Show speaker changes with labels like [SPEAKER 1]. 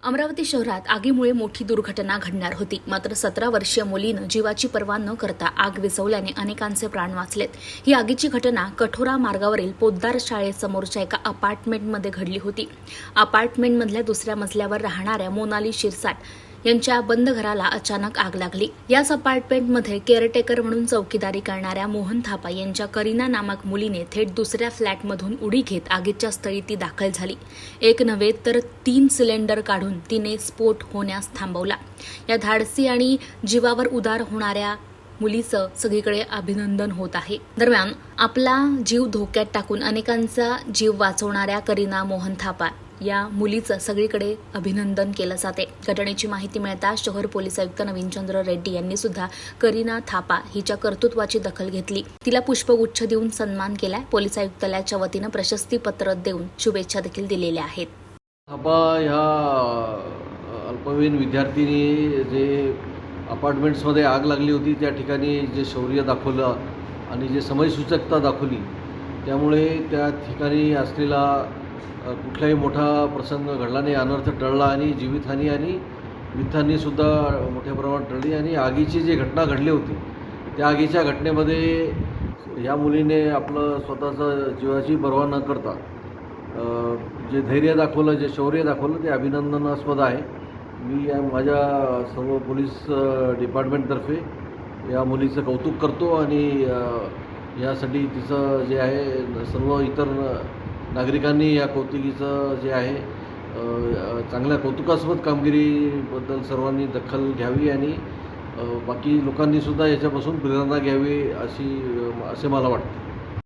[SPEAKER 1] अमरावती शहरात आगीमुळे मोठी दुर्घटना घडणार होती. मात्र 17 वर्षीय मुलीनं जीवाची पर्वा न करता आग विझवल्याने अनेकांचे प्राण वाचलेत. ही आगीची घटना कठोरा मार्गावरील पोद्दार शाळेसमोरच्या एका अपार्टमेंटमध्ये घडली होती. अपार्टमेंटमधल्या दुसऱ्या मजल्यावर राहणाऱ्या मोनाली शिरसाट यांच्या बंद घराला अचानक आग लागली. याच अपार्टमेंटमध्ये केअरटेकर म्हणून चौकीदारी करणाऱ्या मोहन थापा यांच्या करीना नामक मुलीने थेट दुसऱ्या फ्लॅटमधून उडी घेत आगीच्या स्थळी ती दाखल झाली. एक नव्हे तर 3 सिलेंडर काढून तिने स्फोट होण्यास थांबवला. या धाडसी आणि जीवावर उदार होणाऱ्या मुलीचं सगळीकडे अभिनंदन होत आहे. दरम्यान आपला जीव धोक्यात टाकून अनेकांचा जीव वाचवणाऱ्या करीना मोहन थापा या मुलीचं सगळीकडे अभिनंदन केलं जाते. घटनेची माहिती मिळताच शहर पोलीस आयुक्त नवीनचंद्र रेड्डी यांनी सुद्धा करीना थापा हिच्या कर्तृत्वाची दखल घेतली. तिला पुष्पगुच्छ देऊन सन्मान केलाय. पोलीस आयुक्तालयाच्या वतीनं प्रशस्ती पत्र देऊन शुभेच्छा देखील दिलेल्या आहेत.
[SPEAKER 2] थापा ह्या अल्पवयीन विद्यार्थिनी जे अपार्टमेंट्समध्ये आग लागली होती त्या ठिकाणी जे शौर्य दाखवलं आणि जे समयसूचकता दाखवली त्यामुळे त्या ठिकाणी असलेला कुठलाही मोठा प्रसंग घडला नाही, अनर्थ टळला आणि जीवितहानी आणि वित्तहानीसुद्धा मोठ्या प्रमाणात टळली. आणि आगीची जी घटना घडली होती त्या आगीच्या घटनेमध्ये ह्या मुलीने आपलं स्वतःचं जीवाची पर्वा न करता जे धैर्य दाखवलं, जे शौर्य दाखवलं ते अभिनंदनास्पद आहे. मी माझ्या सर्व पोलीस डिपार्टमेंटतर्फे या मुलीचं कौतुक करतो आणि यासाठी तिचं जे आहे सर्व इतर नागरिकांनी या कौतुकीचं जे आहे चांगल्या कौतुकास्पद कामगिरीबद्दल सर्वांनी दखल घ्यावी आणि बाकी लोकांनीसुद्धा याच्यापासून प्रेरणा घ्यावी असे मला वाटतं.